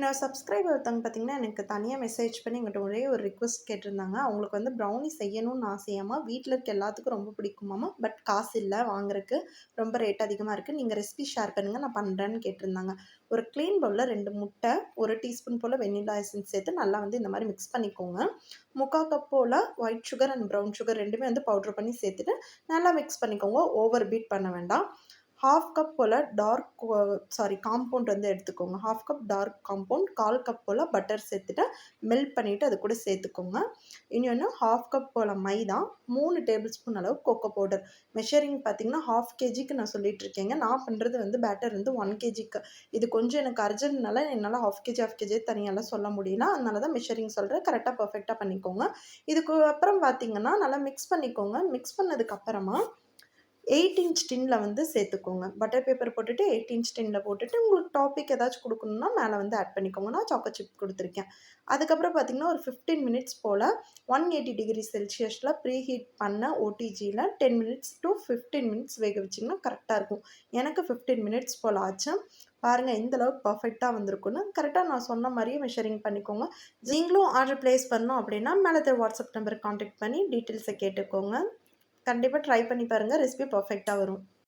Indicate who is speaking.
Speaker 1: என்னோட சப்ஸ்கிரைபர் ஒருத்தவங்க பார்த்தீங்கன்னா, எனக்கு தனியா மெசேஜ் பண்ணி என்கிட்ட ஒரே ஒரு ரிக்வெஸ்ட் கேட்டிருந்தாங்க. அவங்களுக்கு வந்து ப்ரௌனி செய்யணும்னு ஆசையாமா. வீட்ல இருக்க எல்லாத்துக்கும் ரொம்ப பிடிக்குமாமா. பட் காசு இல்ல வாங்குறக்கு. ரொம்ப ரேட் அதிகமா இருக்கு. நீங்க ரெசிபி ஷேர் பண்ணுங்க. நான் பண்றேன்னு கேட்டிருந்தாங்க. ஒரு க்ளீன் பவுல்ல 2 முட்டை, 1 டீஸ்பூன் போல வெண்ணிலா எசன்ஸ் சேர்த்து நல்லா வந்து இந்த மாரி மிக்ஸ் பண்ணிக்கோங்க. 3/4 கப் போல white sugar and brown sugar 2மே வந்து பவுடர் பண்ணி சேர்த்துட்டு நல்லா மிக்ஸ் பண்ணிக்கோங்க. ஓவர் பீட் பண்ண வேண்டாம். 1/2 கப் போல காம்பவுண்ட் வந்து எடுத்துக்கோங்க. 1/2 கப் டார்க் காம்பவுண்ட், 1/4 கப் போல பட்டர் சேர்த்துட்டு மெல்ட் பண்ணிட்டு அது கூட சேர்த்துக்கோங்க. இன்னொன்னு 1/2 கப் போல மைதா, 3 டேபிள் ஸ்பூன் அளவு கோகோ பவுடர். மெஷரிங் பார்த்தீங்கன்னா, 1/2 கேஜிக்கு நான் சொல்லிட்டு இருக்கேங்க. நான் பண்றது வந்து பேட்டர் வந்து 1 கேஜிக்கு. இது கொஞ்சம் எனக்கு அர்ஜென்ட்னால என்னால 1/2 கேஜி, 1/2 கேஜி தனியாலாம் சொல்ல முடியல. அதனால தான் மெஷரிங் சொல்றேன். கரெக்ட்டா பெர்ஃபெக்ட்டா பண்ணிக்கோங்க. இதுக்கு அப்புறம் பார்த்தீங்கன்னா, நல்லா மிக்ஸ் பண்ணிக்கோங்க. மிக்ஸ் பண்ணதுக்கு அப்புறமா 8 இன்ச் டின்ல வந்து சேர்த்துக்கோங்க. பட்டர் பேப்பர் போட்டுட்டு 8 இன்ச் டின்ல போட்டுட்டு, உங்களுக்கு டாப்பிக் ஏதாச்சும் குடுக்கணும்னா மேல வந்து ஆட் பண்ணிக்கோங்க. நான் சாக்கோ சிப் குடுத்துருக்கேன். அதுக்கப்புறம் பார்த்தீங்கன்னா, ஒரு 15 மினிட்ஸ் போல 180 டிகிரி செல்சியஸ்ல ப்ரீ ஹீட் பண்ண ஓடிஜில 10 மினிட்ஸ் டூ 15 மினிட்ஸ் வேக வச்சீங்கன்னா கரெக்ட்டா இருக்கும். எனக்கு 15 மினிட்ஸ் போல ஆச்சு. பாருங்க எந்த அளவுக்கு பெர்ஃபெக்ட்டா வந்திருக்குன்னு. கரெக்ட்டா நான் சொன்ன மாரியே மெஷரிங் பண்ணிக்கோங்க. நீங்களும் ஆர்டர் பிளேஸ் பண்ணணும் அப்படின்னா, மேல இருக்க வாட்ஸ்அப் நம்பருக்கு கான்டாக்ட் பண்ணி டீட்டெயில்ஸ கேட்டுக்கோங்க. கண்டிப்பா ட்ரை பண்ணி பாருங்க. ரெசிபி பெர்ஃபெக்ட்டா வரும்.